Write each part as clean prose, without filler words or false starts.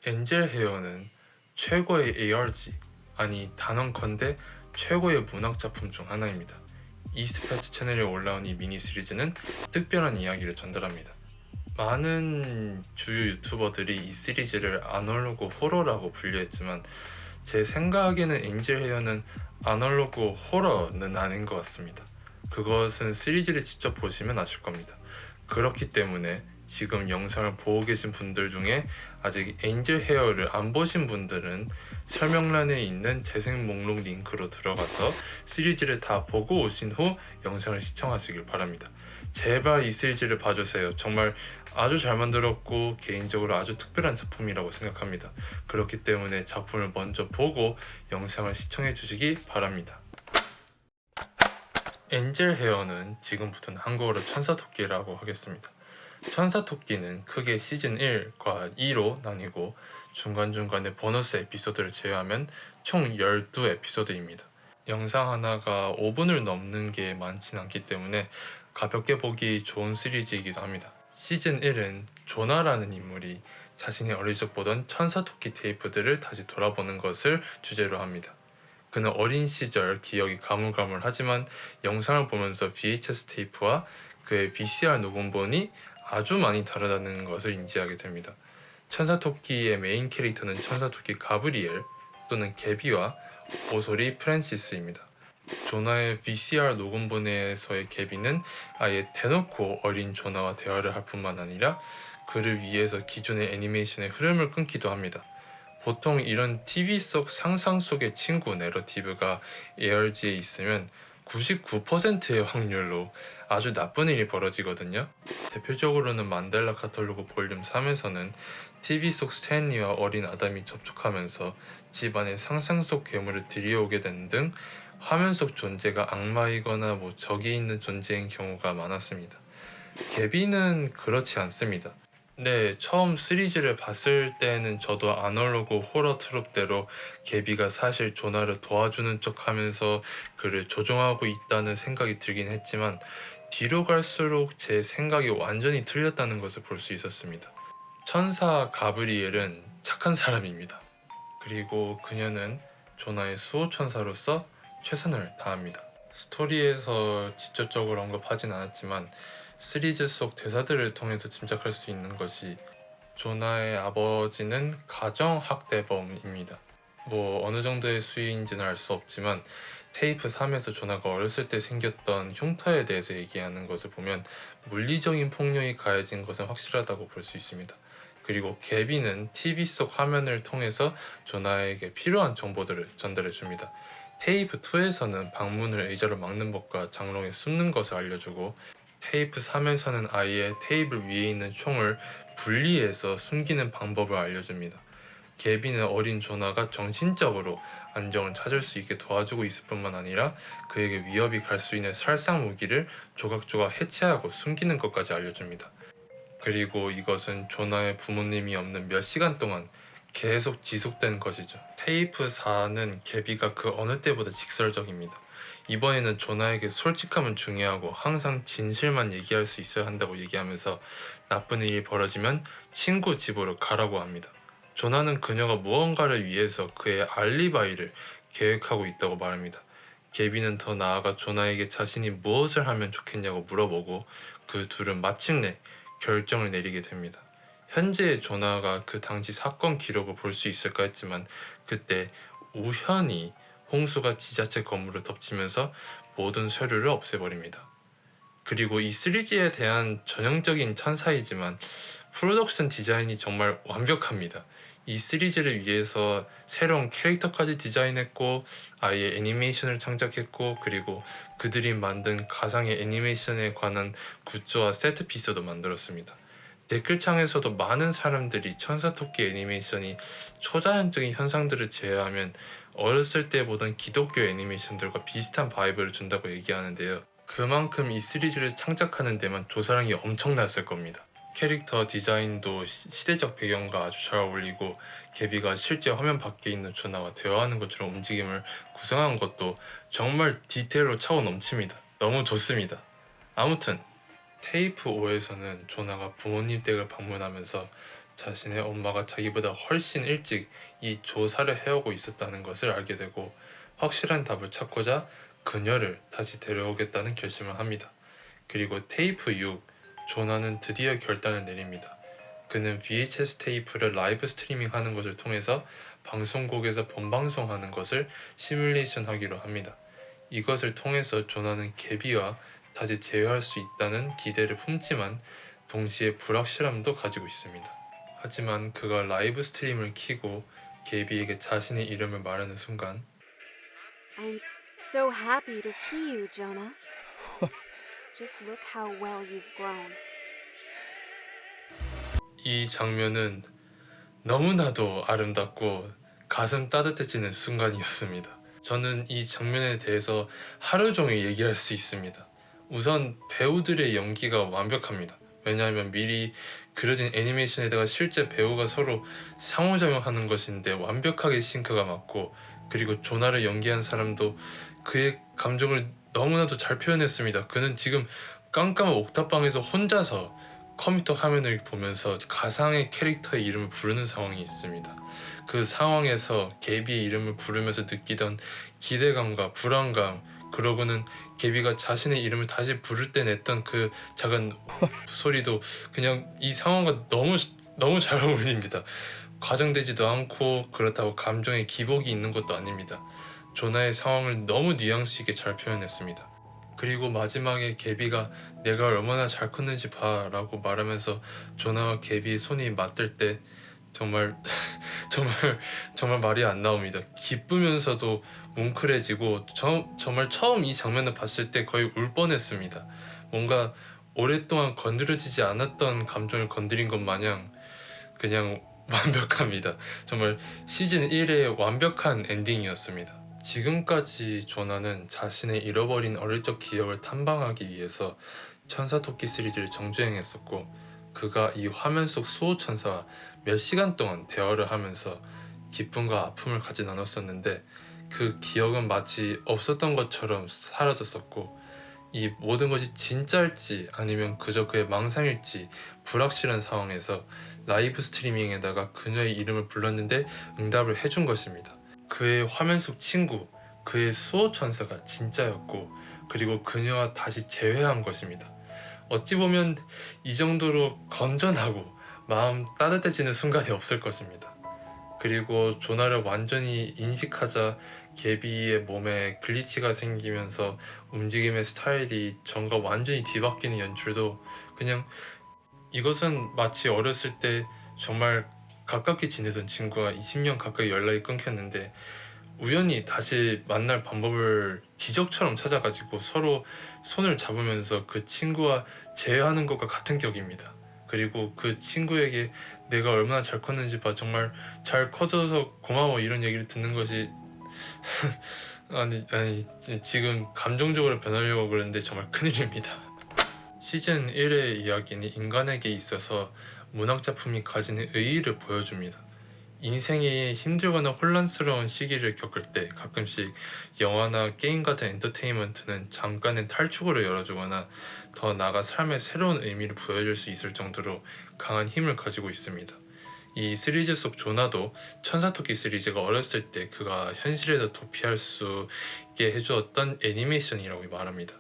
엔젤 헤어는 최고의 ARG, 아니 단언컨대 최고의 문학 작품 중 하나입니다. 이스트파츠 채널에 올라온 이 미니 시리즈는 특별한 이야기를 전달합니다. 많은 주요 유튜버들이 이 시리즈를 아날로그 호러라고 분류했지만 제 생각에는 엔젤 헤어는 아날로그 호러는 아닌 것 같습니다. 그것은 시리즈를 직접 보시면 아실 겁니다. 그렇기 때문에 지금 영상을 보고 계신 분들 중에 아직 엔젤 헤어를 안 보신 분들은 설명란에 있는 재생 목록 링크로 들어가서 시리즈를 다 보고 오신 후 영상을 시청하시길 바랍니다. 제발 이 시리즈를 봐주세요. 정말 아주 잘 만들었고 개인적으로 아주 특별한 작품이라고 생각합니다. 그렇기 때문에 작품을 먼저 보고 영상을 시청해 주시기 바랍니다. 엔젤 헤어는 지금부터는 한국어로 천사토끼라고 하겠습니다. 천사토끼는 크게 시즌 1과 2로 나뉘고 중간중간에 보너스 에피소드를 제외하면 총 12에피소드입니다. 영상 하나가 5분을 넘는 게 많진 않기 때문에 가볍게 보기 좋은 시리즈이기도 합니다. 시즌 1은 조나라는 인물이 자신이 어릴 적 보던 천사토끼 테이프들을 다시 돌아보는 것을 주제로 합니다. 그는 어린 시절 기억이 가물가물하지만 영상을 보면서 VHS 테이프와 그의 VCR 녹음본이 아주 많이 다르다는 것을 인지하게 됩니다. 천사토끼의 메인 캐릭터는 천사토끼 가브리엘 또는 개비와 오소리 프랜시스입니다. 조나의 VCR 녹음본에서의 개비는 아예 대놓고 어린 조나와 대화를 할 뿐만 아니라 그를 위해서 기존의 애니메이션의 흐름을 끊기도 합니다. 보통 이런 TV 속 상상 속의 친구 내러티브가 ARG에 있으면 99%의 확률로 아주 나쁜 일이 벌어지거든요. 대표적으로는 만델라 카탈로그 볼륨 3에서는 TV 속 스탠리와 어린 아담이 접촉하면서 집안에 상상 속 괴물을 들이오게 되는 등 화면 속 존재가 악마이거나 적이 있는 존재인 경우가 많았습니다. 개비는 그렇지 않습니다. 네, 처음 시리즈를 봤을 때는 저도 아날로그 호러 트롭대로 개비가 사실 조나를 도와주는 척 하면서 그를 조종하고 있다는 생각이 들긴 했지만 뒤로 갈수록 제 생각이 완전히 틀렸다는 것을 볼 수 있었습니다. 천사 가브리엘은 착한 사람입니다. 그리고 그녀는 조나의 수호천사로서 최선을 다합니다. 스토리에서 직접적으로 언급하진 않았지만 시리즈 속 대사들을 통해서 짐작할 수 있는 것이 조나의 아버지는 가정학대범입니다. 어느 정도의 수위인지는 알 수 없지만 테이프 3에서 조나가 어렸을 때 생겼던 흉터에 대해서 얘기하는 것을 보면 물리적인 폭력이 가해진 것은 확실하다고 볼 수 있습니다. 그리고 개비는 TV 속 화면을 통해서 조나에게 필요한 정보들을 전달해 줍니다. 테이프 2에서는 방문을 의자로 막는 법과 장롱에 숨는 것을 알려주고 테이프 3에서는 아예 테이블 위에 있는 총을 분리해서 숨기는 방법을 알려줍니다. 개비는 어린 조나가 정신적으로 안정을 찾을 수 있게 도와주고 있을 뿐만 아니라 그에게 위협이 갈 수 있는 살상 무기를 조각조각 해체하고 숨기는 것까지 알려줍니다. 그리고 이것은 조나의 부모님이 없는 몇 시간 동안 계속 지속된 것이죠. 테이프 4는 개비가 그 어느 때보다 직설적입니다. 이번에는 조나에게 솔직함은 중요하고 항상 진실만 얘기할 수 있어야 한다고 얘기하면서 나쁜 일이 벌어지면 친구 집으로 가라고 합니다. 조나는 그녀가 무언가를 위해서 그의 알리바이를 계획하고 있다고 말합니다. 개비는 더 나아가 조나에게 자신이 무엇을 하면 좋겠냐고 물어보고 그 둘은 마침내 결정을 내리게 됩니다. 현재의 조나가 그 당시 사건 기록을 볼 수 있을까 했지만 그때 우연히 홍수가 지자체 건물을 덮치면서 모든 서류를 없애버립니다. 그리고 이 시리즈에 대한 전형적인 천사이지만 프로덕션 디자인이 정말 완벽합니다. 이 시리즈를 위해서 새로운 캐릭터까지 디자인했고 아예 애니메이션을 창작했고 그리고 그들이 만든 가상의 애니메이션에 관한 굿즈와 세트피스도 만들었습니다. 댓글창에서도 많은 사람들이 천사토끼 애니메이션이 초자연적인 현상들을 제외하면 어렸을 때 보던 기독교 애니메이션들과 비슷한 바이브를 준다고 얘기하는데요. 그만큼 이 시리즈를 창작하는 데만 조사량이 엄청났을 겁니다. 캐릭터 디자인도 시대적 배경과 아주 잘 어울리고 개비가 실제 화면 밖에 있는 조나와 대화하는 것처럼 움직임을 구성한 것도 정말 디테일로 차고 넘칩니다. 너무 좋습니다. 아무튼 테이프 5에서는 조나가 부모님 댁을 방문하면서 자신의 엄마가 자기보다 훨씬 일찍 이 조사를 해오고 있었다는 것을 알게 되고 확실한 답을 찾고자 그녀를 다시 데려오겠다는 결심을 합니다. 그리고 테이프 6, 조나는 드디어 결단을 내립니다. 그는 VHS 테이프를 라이브 스트리밍하는 것을 통해서 방송국에서 본방송하는 것을 시뮬레이션 하기로 합니다. 이것을 통해서 조나는 개비와 다시 재회할 수 있다는 기대를 품지만 동시에 불확실함도 가지고 있습니다. 하지만 그가 라이브 스트림을 켜고 개비에게 자신의 이름을 말하는 순간 I'm so happy to see you, Jonah. Just look how well you've grown. 이 장면은 너무나도 아름답고 가슴 따뜻해지는 순간이었습니다. 저는 이 장면에 대해서 하루 종일 얘기할 수 있습니다. 우선 배우들의 연기가 완벽합니다. 왜냐하면 미리 그려진 애니메이션에다가 실제 배우가 서로 상호작용하는 것인데 완벽하게 싱크가 맞고, 그리고 조나를 연기한 사람도 그의 감정을 너무나도 잘 표현했습니다. 그는 지금 깜깜한 옥탑방에서 혼자서 컴퓨터 화면을 보면서 가상의 캐릭터의 이름을 부르는 상황이 있습니다. 그 상황에서 개비의 이름을 부르면서 느끼던 기대감과 불안감, 그러고는 개비가 자신의 이름을 다시 부를 때 냈던 그 작은 소리도 그냥 이 상황과 너무 잘 어울립니다. 과장되지도 않고 그렇다고 감정에 기복이 있는 것도 아닙니다. 조나의 상황을 너무 뉘앙스 있게 잘 표현했습니다. 그리고 마지막에 개비가 내가 얼마나 잘 컸는지 봐 라고 말하면서 조나와 개비의 손이 맞들 때 정말 정말 말이 안 나옵니다. 기쁘면서도 뭉클해지고 정말 처음 이 장면을 봤을 때 거의 울 뻔했습니다. 뭔가 오랫동안 건드려지지 않았던 감정을 건드린 것 마냥 그냥 완벽합니다. 정말 시즌 1의 완벽한 엔딩이었습니다. 지금까지 조나는 자신의 잃어버린 어릴 적 기억을 탐방하기 위해서 천사토끼 시리즈를 정주행했었고, 그가 이 화면 속 수호천사와 몇 시간 동안 대화를 하면서 기쁨과 아픔을 같이 나눴었는데 그 기억은 마치 없었던 것처럼 사라졌었고, 이 모든 것이 진짜일지 아니면 그저 그의 망상일지 불확실한 상황에서 라이브 스트리밍에다가 그녀의 이름을 불렀는데 응답을 해준 것입니다. 그의 화면 속 친구, 그의 수호천사가 진짜였고, 그리고 그녀와 다시 재회한 것입니다. 어찌 보면 이 정도로 건전하고 마음 따뜻해지는 순간이 없을 것입니다. 그리고 조나를 완전히 인식하자 개비의 몸에 글리치가 생기면서 움직임의 스타일이 전과 완전히 뒤바뀌는 연출도 그냥, 이것은 마치 어렸을 때 정말 가깝게 지내던 친구가 20년 가까이 연락이 끊겼는데 우연히 다시 만날 방법을 기적처럼 찾아가지고 서로 손을 잡으면서 그 친구와 재회하는 것과 같은 격입니다. 그리고 그 친구에게 내가 얼마나 잘 컸는지 봐, 정말 잘 커져서 고마워, 이런 얘기를 듣는 것이 아니 지금 감정적으로 변하려고 그러는데 정말 큰일입니다. 시즌 1의 이야기는 인간에게 있어서 문학작품이 가지는 의의를 보여줍니다. 인생이 힘들거나 혼란스러운 시기를 겪을 때 가끔씩 영화나 게임 같은 엔터테인먼트는 잠깐의 탈출구를 열어주거나 더 나아가 삶의 새로운 의미를 보여줄 수 있을 정도로 강한 힘을 가지고 있습니다. 이 시리즈 속 조나도 천사토끼 시리즈가 어렸을 때 그가 현실에서 도피할 수 있게 해주었던 애니메이션이라고 말합니다.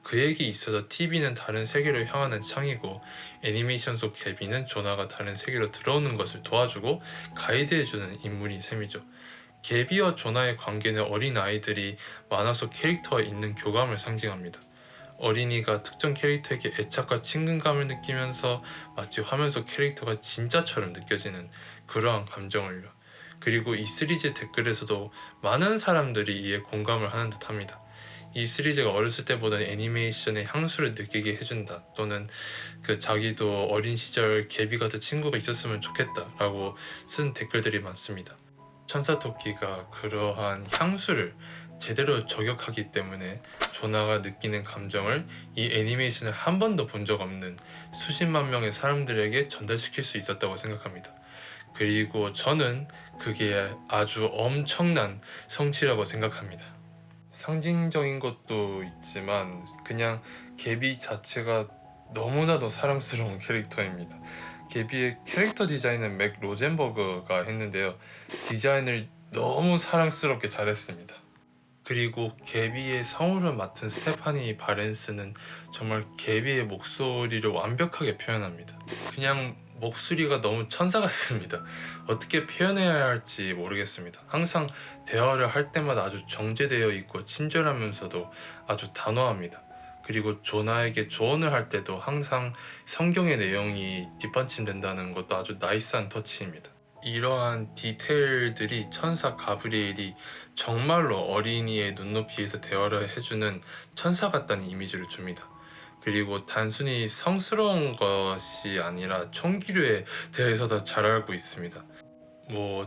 그에게 있어서 TV는 다른 세계로 향하는 창이고, 애니메이션 속 개비는 조나가 다른 세계로 들어오는 것을 도와주고 가이드해주는 인물인 셈이죠. 개비와 조나의 관계는 어린 아이들이 만화 속 캐릭터와 있는 교감을 상징합니다. 어린이가 특정 캐릭터에게 애착과 친근감을 느끼면서 마치 화면 속 캐릭터가 진짜처럼 느껴지는 그러한 감정을요. 그리고 이 시리즈 댓글에서도 많은 사람들이 이에 공감을 하는 듯 합니다. 이 시리즈가 어렸을 때보다 애니메이션의 향수를 느끼게 해준다, 또는 자기도 어린 시절 개비 같은 친구가 있었으면 좋겠다 라고 쓴 댓글들이 많습니다. 천사토끼가 그러한 향수를 제대로 저격하기 때문에 조나가 느끼는 감정을 이 애니메이션을 한 번도 본 적 없는 수십만 명의 사람들에게 전달시킬 수 있었다고 생각합니다. 그리고 저는 그게 아주 엄청난 성취라고 생각합니다. 상징적인 것도 있지만 그냥 개비 자체가 너무나도 사랑스러운 캐릭터입니다. 개비의 캐릭터 디자인은 맥 로젠버그가 했는데요. 디자인을 너무 사랑스럽게 잘했습니다. 그리고 개비의 성우를 맡은 스테파니 바렌스는 정말 개비의 목소리를 완벽하게 표현합니다. 그냥 목소리가 너무 천사 같습니다. 어떻게 표현해야 할지 모르겠습니다. 항상 대화를 할 때마다 아주 정제되어 있고 친절하면서도 아주 단호합니다. 그리고 조나에게 조언을 할 때도 항상 성경의 내용이 뒷받침된다는 것도 아주 나이스한 터치입니다. 이러한 디테일들이 천사 가브리엘이 정말로 어린이의 눈높이에서 대화를 해주는 천사 같다는 이미지를 줍니다. 그리고 단순히 성스러운 것이 아니라 총기류에 대해서도 잘 알고 있습니다.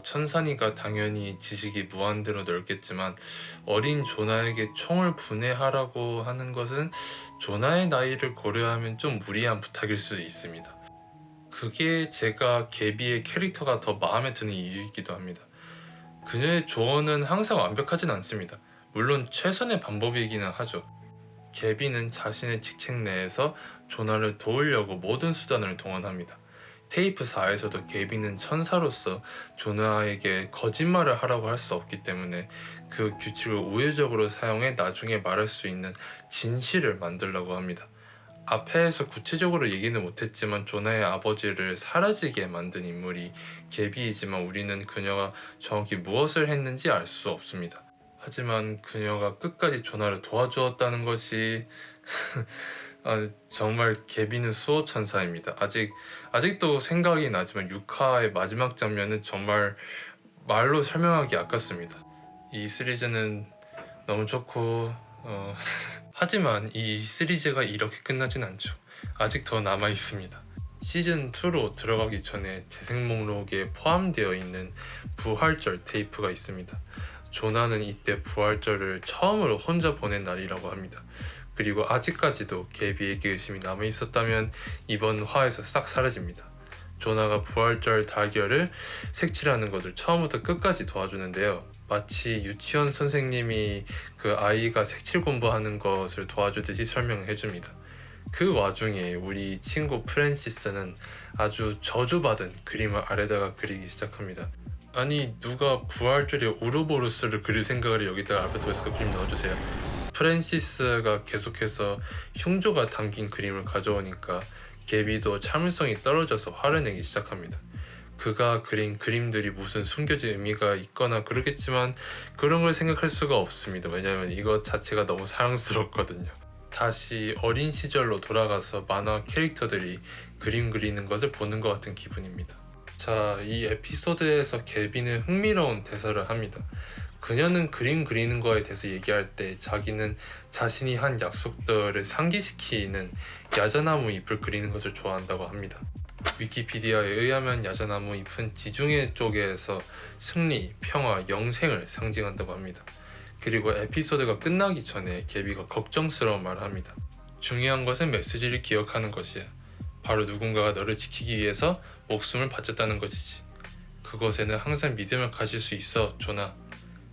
천사니까 당연히 지식이 무한대로 넓겠지만 어린 조나에게 총을 분해하라고 하는 것은 조나의 나이를 고려하면 좀 무리한 부탁일 수도 있습니다. 그게 제가 개비의 캐릭터가 더 마음에 드는 이유이기도 합니다. 그녀의 조언은 항상 완벽하진 않습니다. 물론 최선의 방법이기는 하죠. 개비는 자신의 직책 내에서 조나를 도우려고 모든 수단을 동원합니다. 테이프 4에서도 개비는 천사로서 조나에게 거짓말을 하라고 할 수 없기 때문에 그 규칙을 우회적으로 사용해 나중에 말할 수 있는 진실을 만들려고 합니다. 앞에서 구체적으로 얘기는 못했지만 조나의 아버지를 사라지게 만든 인물이 개비이지만 우리는 그녀가 정확히 무엇을 했는지 알 수 없습니다. 하지만 그녀가 끝까지 조나를 도와주었다는 것이 정말 개비는 수호천사입니다. 아직도 생각이 나지만 6화의 마지막 장면은 정말 말로 설명하기 아깝습니다. 이 시리즈는 너무 좋고 하지만 이 시리즈가 이렇게 끝나진 않죠. 아직 더 남아 있습니다. 시즌2로 들어가기 전에 재생 목록에 포함되어 있는 부활절 테이프가 있습니다. 조나는 이때 부활절을 처음으로 혼자 보낸 날이라고 합니다. 그리고 아직까지도 개비에게 의심이 남아 있었다면 이번 화에서 싹 사라집니다. 조나가 부활절 달걀을 색칠하는 것을 처음부터 끝까지 도와주는데요. 마치 유치원 선생님이 그 아이가 색칠 공부하는 것을 도와주듯이 설명을 해줍니다. 그 와중에 우리 친구 프랜시스는 아주 저주받은 그림을 아래다가 그리기 시작합니다. 아니 누가 부활절에 우르보루스를 그릴 생각을 여기다가 알베도에서 그림 넣어주세요. 프랜시스가 계속해서 흉조가 담긴 그림을 가져오니까 개비도 참을성이 떨어져서 화를 내기 시작합니다. 그가 그린 그림들이 무슨 숨겨진 의미가 있거나 그러겠지만 그런 걸 생각할 수가 없습니다. 왜냐하면 이것 자체가 너무 사랑스럽거든요. 다시 어린 시절로 돌아가서 만화 캐릭터들이 그림 그리는 것을 보는 것 같은 기분입니다. 자, 이 에피소드에서 개비는 흥미로운 대사를 합니다. 그녀는 그림 그리는 거에 대해서 얘기할 때 자기는 자신이 한 약속들을 상기시키는 야자나무 잎을 그리는 것을 좋아한다고 합니다. 위키피디아에 의하면 야자나무 잎은 지중해 쪽에서 승리, 평화, 영생을 상징한다고 합니다. 그리고 에피소드가 끝나기 전에 개비가 걱정스러운 말을 합니다. 중요한 것은 메시지를 기억하는 것이야. 바로 누군가가 너를 지키기 위해서 목숨을 바쳤다는 것이지. 그것에는 항상 믿음을 가질 수 있어, 조나.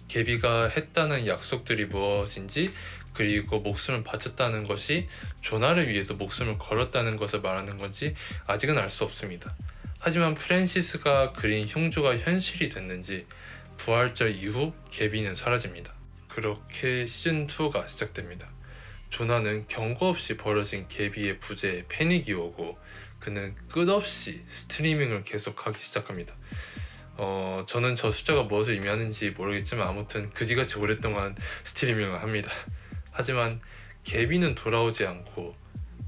개비가 했다는 약속들이 무엇인지 그리고 목숨을 바쳤다는 것이 조나를 위해서 목숨을 걸었다는 것을 말하는 건지 아직은 알 수 없습니다. 하지만 프랜시스가 그린 흉조가 현실이 됐는지 부활절 이후 개비는 사라집니다. 그렇게 시즌2가 시작됩니다. 조나는 경고 없이 벌어진 개비의 부재에 패닉이 오고 그는 끝없이 스트리밍을 계속하기 시작합니다. 저는 저 숫자가 무엇을 의미하는지 모르겠지만 아무튼 그지같이 오랫동안 스트리밍을 합니다. 하지만 개비는 돌아오지 않고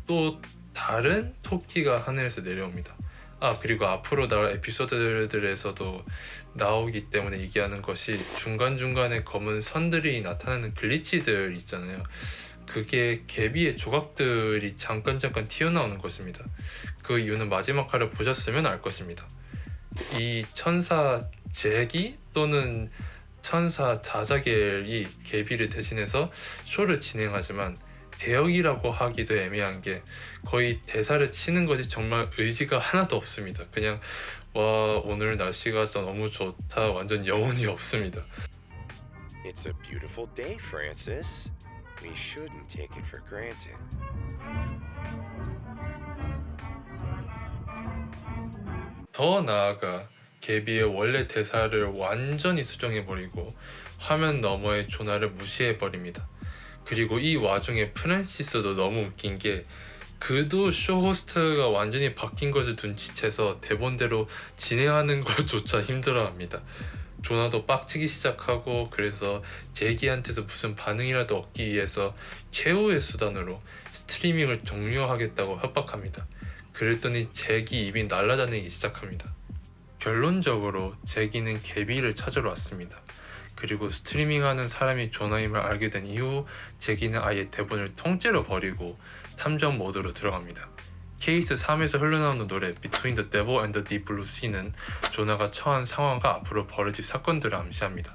또 다른 토끼가 하늘에서 내려옵니다. 그리고 앞으로 나올 에피소드들에서도 나오기 때문에 얘기하는 것이 중간중간에 검은 선들이 나타나는 글리치들 있잖아요. 그게 개비의 조각들이 잠깐 튀어나오는 것입니다. 그 이유는 마지막 화를 보셨으면 알 것입니다. 이 천사 잭이 또는 천사 자자겔이 개비를 대신해서 쇼를 진행하지만 대역이라고 하기도 애매한 게 거의 대사를 치는 것이 정말 의지가 하나도 없습니다. 그냥 와 오늘 날씨가 너무 좋다 완전 영혼이 없습니다. It's a beautiful day, Francis. We shouldn't take it for granted. 더 나아가 개비의 원래 대사를 완전히 수정해버리고 화면 너머의 조나를 무시해버립니다. 그리고 이 와중에 프랜시스도 너무 웃긴 게 그도 쇼 호스트가 완전히 바뀐 것을 눈치채서 대본대로 진행하는 것조차 힘들어합니다. 조나도 빡치기 시작하고 그래서 제기한테서 무슨 반응이라도 얻기 위해서 최후의 수단으로 스트리밍을 종료하겠다고 협박합니다. 그랬더니 제기 입이 날아다니기 시작합니다. 결론적으로 제기는 개비를 찾으러 왔습니다. 그리고 스트리밍하는 사람이 조나임을 알게 된 이후 제기는 아예 대본을 통째로 버리고 탐정 모드로 들어갑니다. 케이스 3에서 흘러나오는 노래 Between the Devil and the Deep Blue Sea는 조나가 처한 상황과 앞으로 벌어질 사건들을 암시합니다.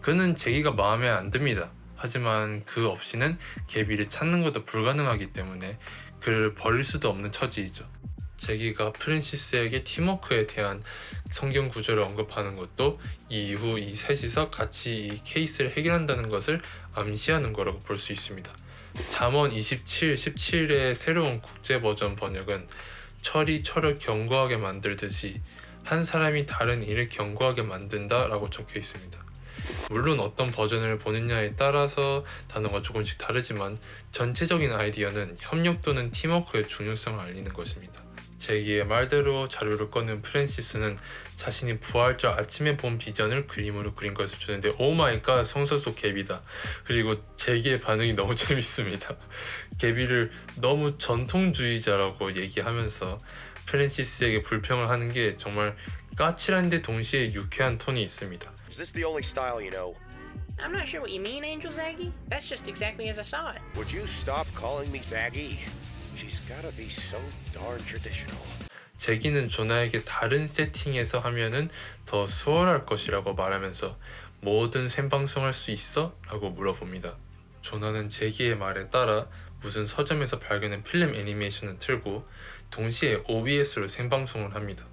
그는 제기가 마음에 안 듭니다. 하지만 그 없이는 개비를 찾는 것도 불가능하기 때문에 그를 버릴 수도 없는 처지이죠. 제기가 프랜시스에게 팀워크에 대한 성경 구절을 언급하는 것도 이후 이 셋이서 같이 이 케이스를 해결한다는 것을 암시하는 거라고 볼 수 있습니다. 잠언 27, 17의 새로운 국제 버전 번역은 철이 철을 견고하게 만들듯이 한 사람이 다른 일을 견고하게 만든다 라고 적혀 있습니다. 물론 어떤 버전을 보느냐에 따라서 단어가 조금씩 다르지만 전체적인 아이디어는 협력 또는 팀워크의 중요성을 알리는 것입니다. 제기의 말대로 자료를 꺼낸 프랜시스는 자신이 부활 절 아침에 본 비전을 그림으로 그린 것을 주는데 오 마이 갓 성서 속 개비다. 그리고 제기의 반응이 너무 재밌습니다. 개비를 너무 전통주의자라고 얘기하면서 프랜시스에게 불평을 하는 게 정말 까칠한데 동시에 유쾌한 톤이 있습니다. Is this the only style you know? I'm not sure what you mean, Angel Zaggy. That's just exactly as I saw it. Would you stop calling me Zaggy? She's gotta be so darn traditional. 제기는 조나에게 다른 세팅에서 하면은 더 수월할 것이라고 말하면서 뭐든 생방송할 수 있어? 라고 물어봅니다. 조나는 제기의 말에 따라 무슨 서점에서 발견한 필름 애니메이션을 틀고 동시에 OBS로 생방송을 합니다.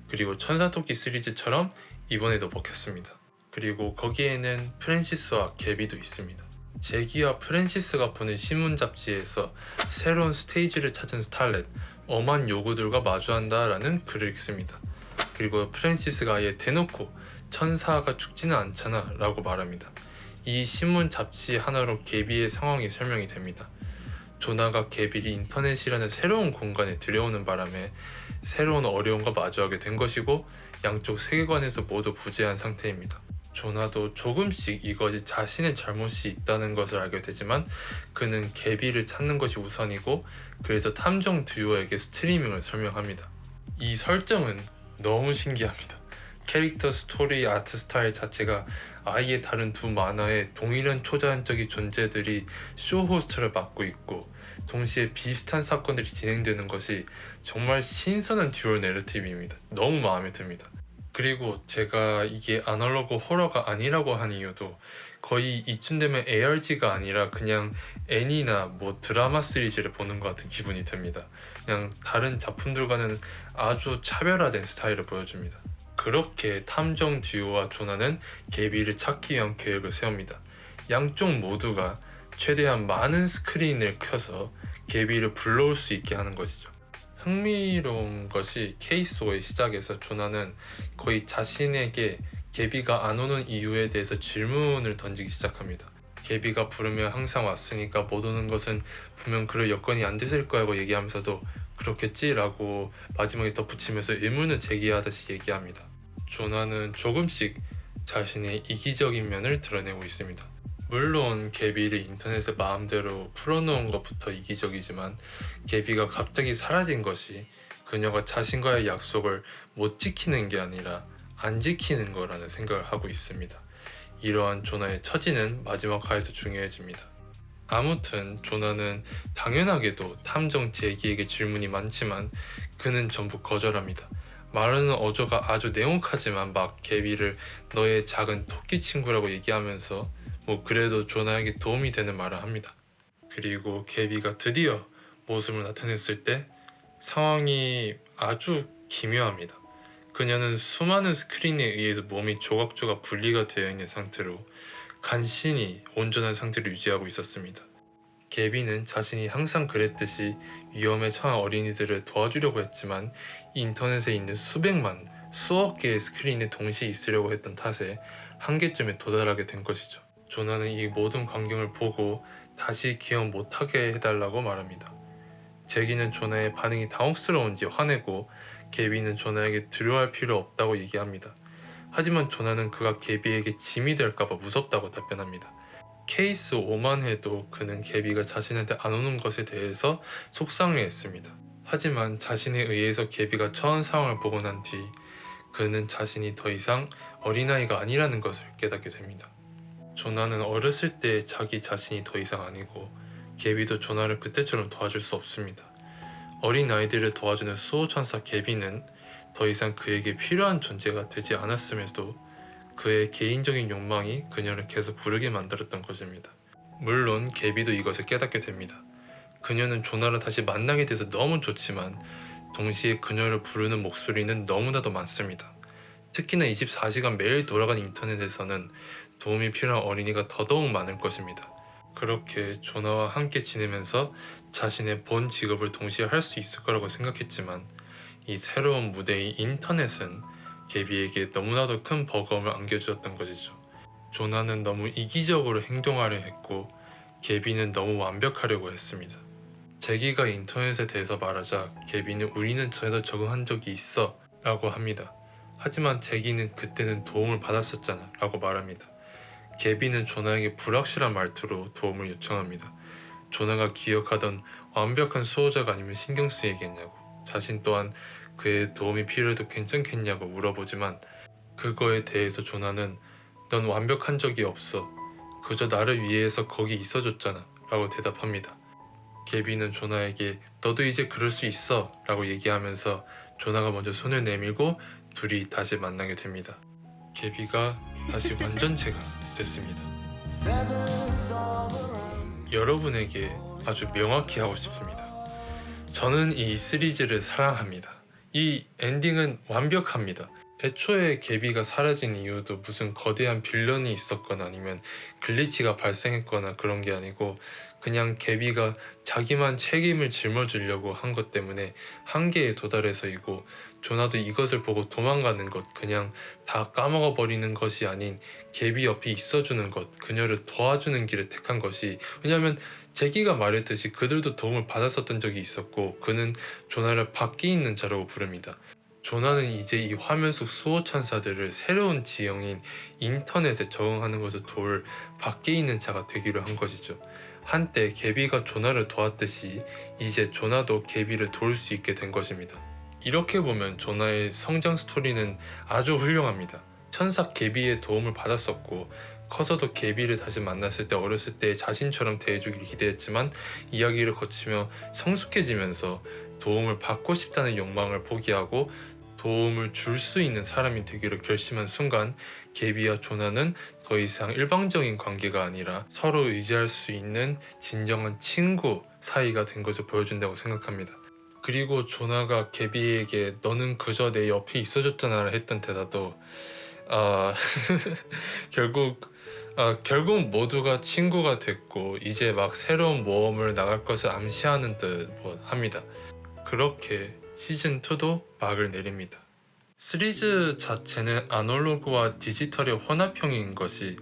그리고 천사토끼 시리즈처럼 이번에도 먹혔습니다. 그리고 거기에는 프랜시스와 개비도 있습니다. 제기와 프랜시스가 보는 신문 잡지에서 새로운 스테이지를 찾은 스탈렛, 엄한 요구들과 마주한다라는 글을 읽습니다. 그리고 프랜시스가 아예 대놓고 천사가 죽지는 않잖아 라고 말합니다. 이 신문 잡지 하나로 개비의 상황이 설명이 됩니다. 조나가 개비를 인터넷이라는 새로운 공간에 들여오는 바람에 새로운 어려움과 마주하게 된 것이고 양쪽 세계관에서 모두 부재한 상태입니다. 조나도 조금씩 이것이 자신의 잘못이 있다는 것을 알게 되지만 그는 개비를 찾는 것이 우선이고 그래서 탐정 듀오에게 스트리밍을 설명합니다. 이 설정은 너무 신기합니다. 캐릭터 스토리 아트 스타일 자체가 아예 다른 두 만화의 동일한 초자연적인 존재들이 쇼 호스트를 맡고 있고 동시에 비슷한 사건들이 진행되는 것이 정말 신선한 듀얼 내러티브입니다. 너무 마음에 듭니다. 그리고 제가 이게 아날로그 호러가 아니라고 한 이유도 거의 이쯤 되면 ARG가 아니라 그냥 애니나 뭐 드라마 시리즈를 보는 것 같은 기분이 듭니다. 그냥 다른 작품들과는 아주 차별화된 스타일을 보여줍니다. 그렇게 탐정 듀오와 조나는 개비를 찾기 위한 계획을 세웁니다. 양쪽 모두가 최대한 많은 스크린을 켜서 개비를 불러올 수 있게 하는 것이죠. 흥미로운 것이 케이스 5의 시작에서 조나는 거의 자신에게 개비가 안 오는 이유에 대해서 질문을 던지기 시작합니다. 개비가 부르면 항상 왔으니까 못 오는 것은 분명 그럴 여건이 안 됐을 거라고 얘기하면서도 그렇겠지? 라고 마지막에 덧붙이면서 의문을 제기하듯이 얘기합니다. 조나는 조금씩 자신의 이기적인 면을 드러내고 있습니다. 물론 개비를 인터넷에 마음대로 풀어놓은 것부터 이기적이지만 개비가 갑자기 사라진 것이 그녀가 자신과의 약속을 못 지키는 게 아니라 안 지키는 거라는 생각을 하고 있습니다. 이러한 조나의 처지는 마지막 화에서 중요해집니다. 아무튼 조나는 당연하게도 탐정 제기에게 질문이 많지만 그는 전부 거절합니다. 말하는 어조가 아주 냉혹하지만 막 개비를 너의 작은 토끼 친구라고 얘기하면서 뭐 그래도 조나에게 도움이 되는 말을 합니다. 그리고 개비가 드디어 모습을 나타냈을 때 상황이 아주 기묘합니다. 그녀는 수많은 스크린에 의해서 몸이 조각조각 분리가 되어 있는 상태로 간신히 온전한 상태를 유지하고 있었습니다. 개비는 자신이 항상 그랬듯이 위험에 처한 어린이들을 도와주려고 했지만 인터넷에 있는 수백만, 수억 개의 스크린에 동시에 있으려고 했던 탓에 한계점에 도달하게 된 것이죠. 조나는 이 모든 광경을 보고 다시 기억 못하게 해달라고 말합니다. 잭이는 조나의 반응이 당혹스러운지 화내고 개비는 조나에게 두려워할 필요 없다고 얘기합니다. 하지만 조나는 그가 개비에게 짐이 될까봐 무섭다고 답변합니다. 케이스 5만 회도 그는 개비가 자신한테 안 오는 것에 대해서 속상해했습니다. 하지만 자신에 의해서 개비가 처한 상황을 보고 난 뒤 그는 자신이 더 이상 어린아이가 아니라는 것을 깨닫게 됩니다. 조나는 어렸을 때 자기 자신이 더 이상 아니고 개비도 조나를 그때처럼 도와줄 수 없습니다. 어린아이들을 도와주는 수호천사 개비는 더 이상 그에게 필요한 존재가 되지 않았음에도 그의 개인적인 욕망이 그녀를 계속 부르게 만들었던 것입니다. 물론 개비도 이것을 깨닫게 됩니다. 그녀는 조나를 다시 만나게 돼서 너무 좋지만 동시에 그녀를 부르는 목소리는 너무나도 많습니다. 특히나 24시간 매일 돌아가는 인터넷에서는 도움이 필요한 어린이가 더더욱 많을 것입니다. 그렇게 조나와 함께 지내면서 자신의 본 직업을 동시에 할 수 있을 거라고 생각했지만 이 새로운 무대인 인터넷은 개비에게 너무나도 큰 버거움을 안겨주었던 것이죠. 조나는 너무 이기적으로 행동하려 했고 개비는 너무 완벽하려고 했습니다. 잭이가 인터넷에 대해서 말하자 개비는 우리는 전에도 적응한 적이 있어 라고 합니다. 하지만 잭이는 그때는 도움을 받았었잖아 라고 말합니다. 개비는 조나에게 불확실한 말투로 도움을 요청합니다. 조나가 기억하던 완벽한 수호자가 아니면 신경 쓰이겠냐고, 자신 또한 그의 도움이 필요해도 괜찮겠냐고 물어보지만 그거에 대해서 조나는 넌 완벽한 적이 없어. 그저 나를 위해서 거기 있어줬잖아 라고 대답합니다. 개비는 조나에게 너도 이제 그럴 수 있어 라고 얘기하면서 조나가 먼저 손을 내밀고 둘이 다시 만나게 됩니다. 개비가 다시 완전체가 됐습니다. 여러분에게 아주 명확히 하고 싶습니다. 저는 이 시리즈를 사랑합니다. 이 엔딩은 완벽합니다. 애초에 개비가 사라진 이유도 무슨 거대한 빌런이 있었거나 아니면 글리치가 발생했거나 그런 게 아니고 그냥 개비가 자기만 책임을 짊어지려고 한 것 때문에 한계에 도달해서이고, 조나도 이것을 보고 도망가는 것, 그냥 다 까먹어 버리는 것이 아닌 개비 옆에 있어주는 것, 그녀를 도와주는 길을 택한 것이, 왜냐하면 제기가 말했듯이 그들도 도움을 받았었던 적이 있었고 그는 조나를 밖에 있는 자라고 부릅니다. 조나는 이제 이 화면 속 수호천사들을 새로운 지형인 인터넷에 적응하는 것을 도울 밖에 있는 자가 되기로 한 것이죠. 한때 개비가 조나를 도왔듯이 이제 조나도 개비를 도울 수 있게 된 것입니다. 이렇게 보면 조나의 성장 스토리는 아주 훌륭합니다. 천사 개비의 도움을 받았었고 커서도 개비를 다시 만났을 때 어렸을 때의 자신처럼 대해주길 기대했지만 이야기를 거치며 성숙해지면서 도움을 받고 싶다는 욕망을 포기하고 도움을 줄 수 있는 사람이 되기로 결심한 순간 개비와 조나는 더 이상 일방적인 관계가 아니라 서로 의지할 수 있는 진정한 친구 사이가 된 것을 보여준다고 생각합니다. 그리고 조나가 개비에게 너는 그저 내 옆에 있어줬잖아 했던 대사도 결국 모두가 친구가 됐고 이제 막 새로운 모험을 나갈 것을 암시하는 듯 합니다. 그렇게 시즌2도 막을 내립니다. 시리즈 자체는 아날로그와 디지털의 혼합형인 것이,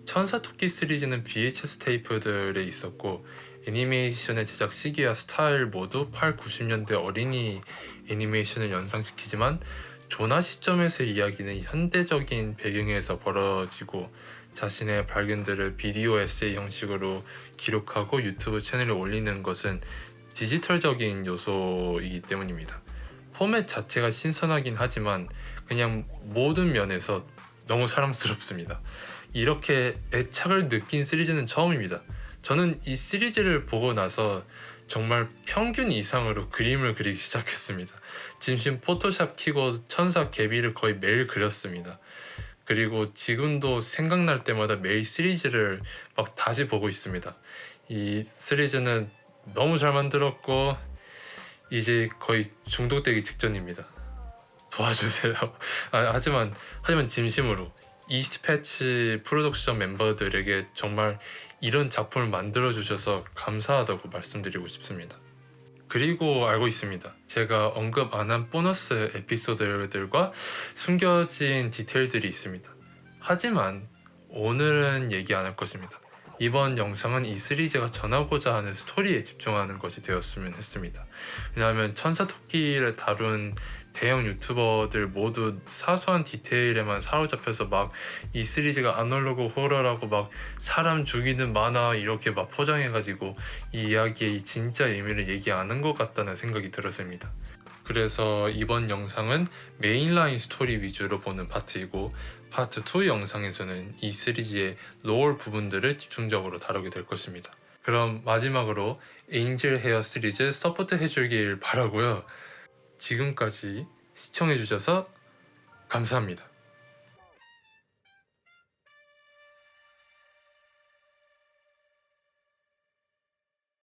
천사토끼 시리즈는 VHS 테이프들에 있었고 애니메이션의 제작 시기와 스타일 모두 8, 90년대 어린이 애니메이션을 연상시키지만 조나 시점에서의 이야기는 현대적인 배경에서 벌어지고 자신의 발견들을 비디오 에세이 형식으로 기록하고 유튜브 채널에 올리는 것은 디지털적인 요소이기 때문입니다. 포맷 자체가 신선하긴 하지만 그냥 모든 면에서 너무 사랑스럽습니다. 이렇게 애착을 느낀 시리즈는 처음입니다. 저는 이 시리즈를 보고 나서 정말 평균 이상으로 그림을 그리기 시작했습니다. 진심 포토샵 키고 천사 개비를 거의 매일 그렸습니다. 그리고 지금도 생각날 때마다 매일 시리즈를 막 다시 보고 있습니다. 이 시리즈는 너무 잘 만들었고 이제 거의 중독되기 직전입니다. 도와주세요. 하지만 진심으로 이스트 패치 프로덕션 멤버들에게 정말 이런 작품을 만들어 주셔서 감사하다고 말씀드리고 싶습니다. 그리고 알고 있습니다. 제가 언급 안 한 보너스 에피소드들과 숨겨진 디테일들이 있습니다. 하지만 오늘은 얘기 안 할 것입니다. 이번 영상은 이 시리즈가 전하고자 하는 스토리에 집중하는 것이 되었으면 했습니다. 왜냐하면 천사토끼를 다룬 대형 유튜버들 모두 사소한 디테일에만 사로잡혀서 막 이 시리즈가 아날로그 호러라고 막 사람 죽이는 만화 이렇게 막 포장해가지고 이 이야기의 진짜 의미를 얘기 안 한 것 같다는 생각이 들었습니다. 그래서 이번 영상은 메인라인 스토리 위주로 보는 파트이고 파트 2 영상에서는 이 시리즈의 로얼 부분들을 집중적으로 다루게 될 것입니다. 그럼 마지막으로 에인젤 헤어 시리즈 서포트 해주길 바라고요. 지금까지 시청해주셔서 감사합니다.